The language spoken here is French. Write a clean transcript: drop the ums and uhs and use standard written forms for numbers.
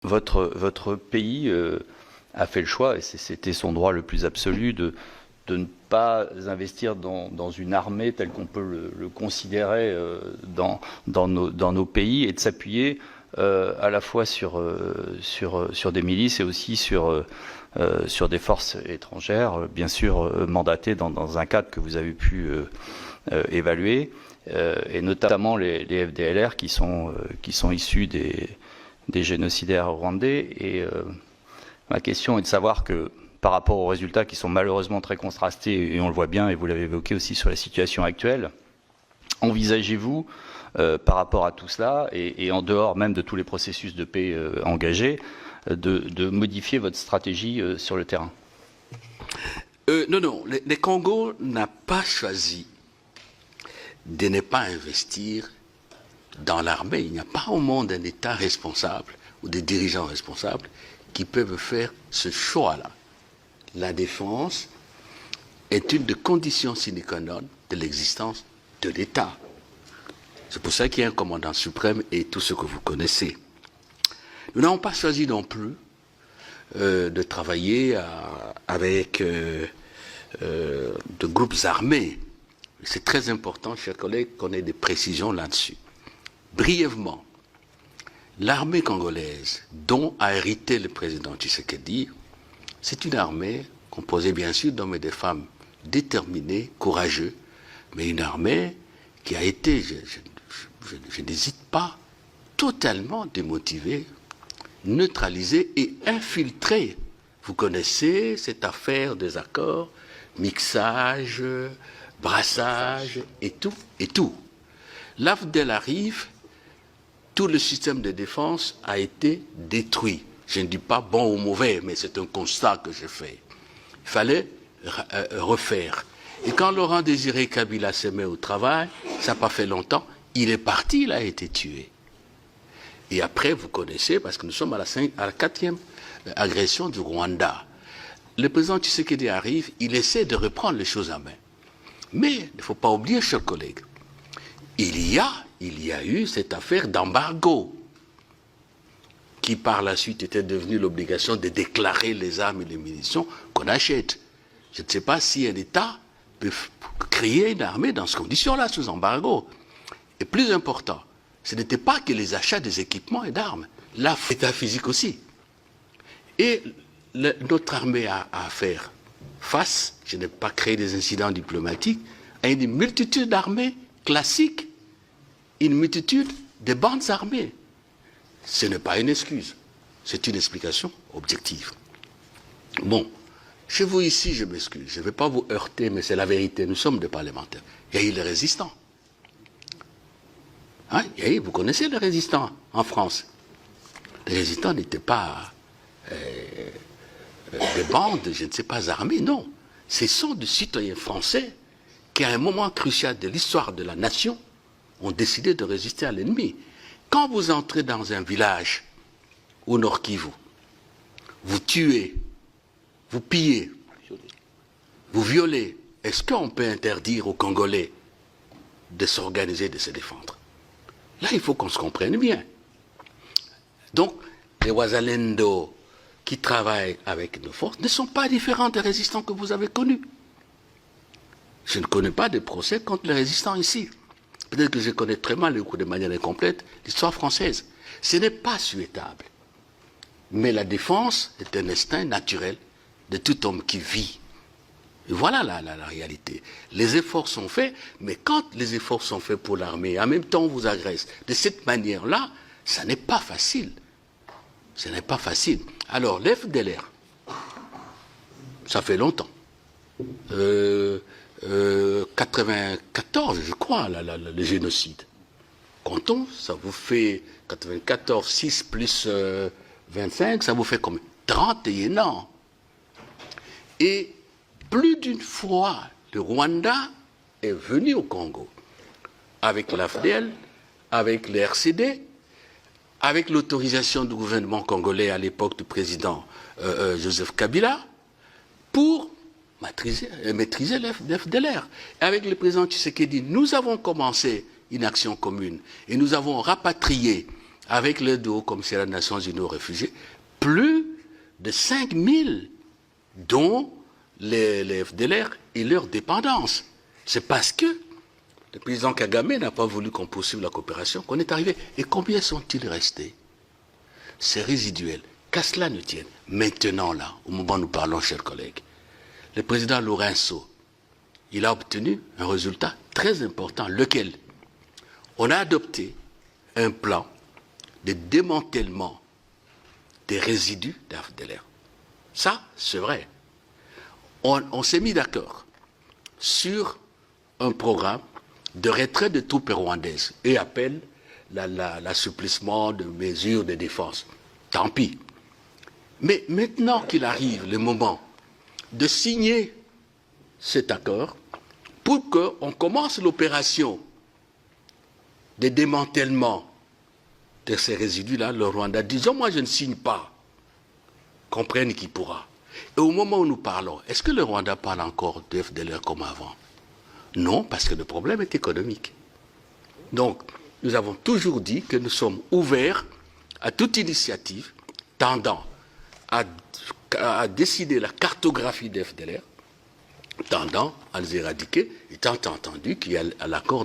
Votre pays a fait le choix, et c'était son droit le plus absolu, de ne pas investir dans une armée telle qu'on peut le considérer dans nos pays, et de s'appuyer à la fois sur des milices et aussi sur des forces étrangères, bien sûr mandatées dans un cadre que vous avez pu évaluer, et notamment les FDLR qui sont issus des génocidaires rwandais. Et ma question est de savoir que par rapport aux résultats qui sont malheureusement très contrastés, et on le voit bien, et vous l'avez évoqué aussi sur la situation actuelle, envisagez-vous, par rapport à tout cela, et en dehors même de tous les processus de paix engagés, de modifier votre stratégie sur le terrain? Non, le Congo n'a pas choisi de ne pas investir dans l'armée. Il n'y a pas au monde un État responsable ou des dirigeants responsables qui peuvent faire ce choix-là. La défense est une des conditions sine qua non de l'existence de l'État. C'est pour ça qu'il y a un commandant suprême et tout ce que vous connaissez. Nous n'avons pas choisi non plus de travailler avec de groupes armés. C'est très important, chers collègues, qu'on ait des précisions là-dessus. Brièvement, l'armée congolaise dont a hérité le président Tshisekedi, c'est une armée composée bien sûr d'hommes et de femmes déterminés, courageux, mais une armée qui a été, je n'hésite pas, totalement démotivée, neutralisée et infiltrée. Vous connaissez cette affaire des accords, mixage, brassage et tout, et tout. L'AFDEL arrive, tout le système de défense a été détruit. Je ne dis pas bon ou mauvais, mais c'est un constat que je fais. Il fallait refaire. Et quand Laurent Désiré Kabila s'est mis au travail, ça n'a pas fait longtemps, il est parti, il a été tué. Et après, vous connaissez, parce que nous sommes à la 4e agression du Rwanda. Le président Tshisekedi arrive, il essaie de reprendre les choses en main. Mais il ne faut pas oublier, chers collègues, il y a eu cette affaire d'embargo qui par la suite était devenue l'obligation de déclarer les armes et les munitions qu'on achète. Je ne sais pas si un État peut créer une armée dans ces conditions-là, sous embargo. Et plus important, ce n'était pas que les achats des équipements et d'armes, l'état physique aussi. Et notre armée a à faire face, je n'ai pas créé des incidents diplomatiques, à une multitude d'armées classiques, une multitude de bandes armées. Ce n'est pas une excuse, c'est une explication objective. Bon, chez vous ici, je m'excuse, je ne vais pas vous heurter, mais c'est la vérité, nous sommes des parlementaires. Il y a eu les résistants. Hein, vous connaissez les résistants en France. Les résistants n'étaient pas des bandes, je ne sais pas, armées, non. Ce sont des citoyens français qui, à un moment crucial de l'histoire de la nation, ont décidé de résister à l'ennemi. Quand vous entrez dans un village au Nord Kivu, vous tuez, vous pillez, vous violez, est-ce qu'on peut interdire aux Congolais de s'organiser, de se défendre? Là, il faut qu'on se comprenne bien. Donc, les Wazalendo qui travaillent avec nos forces ne sont pas différents des résistants que vous avez connus. Je ne connais pas de procès contre les résistants ici. Peut-être que je connais très mal, de manière incomplète, l'histoire française. Ce n'est pas souhaitable. Mais la défense est un instinct naturel de tout homme qui vit. Et voilà la réalité. Les efforts sont faits, mais quand les efforts sont faits pour l'armée, en même temps on vous agresse de cette manière-là, ça n'est pas facile. Ce n'est pas facile. Alors, l'FDLR, ça fait longtemps. 94, je crois, le génocide. Comptons, ça vous fait 94, 6 plus 25, ça vous fait combien? 31 ans. Et plus d'une fois, le Rwanda est venu au Congo, avec l'AFDL, avec le RCD, avec l'autorisation du gouvernement congolais à l'époque du président Joseph Kabila, pour maîtriser l'FDLR. Avec le président Tshisekedi, nous avons commencé une action commune et nous avons rapatrié avec l'aide du Haut-Commissariat des Nations Unies aux réfugiés, plus de 5000, dont les FDLR et leur dépendance. C'est parce que le président Kagame n'a pas voulu qu'on poursuive la coopération qu'on est arrivé. Et combien sont-ils restés? C'est résiduel. Qu'à cela ne tienne. Maintenant, là, au moment où nous parlons, chers collègues, le président Lourenço, il a obtenu un résultat très important, lequel on a adopté un plan de démantèlement des résidus d'AFDLR. Ça, c'est vrai. On s'est mis d'accord sur un programme de retrait de troupes rwandaises et appelle l'assouplissement de mesures de défense. Tant pis. Mais maintenant qu'il arrive le moment de signer cet accord, pour qu'on commence l'opération de démantèlement de ces résidus-là, le Rwanda dit « moi je ne signe pas, comprenne qui pourra ». Et au moment où nous parlons, est-ce que le Rwanda parle encore de FDLR comme avant? Non, parce que le problème est économique. Donc, nous avons toujours dit que nous sommes ouverts à toute initiative tendant à décider la cartographie des FDLR, tendant à les éradiquer, étant entendu qu'il y a l'accord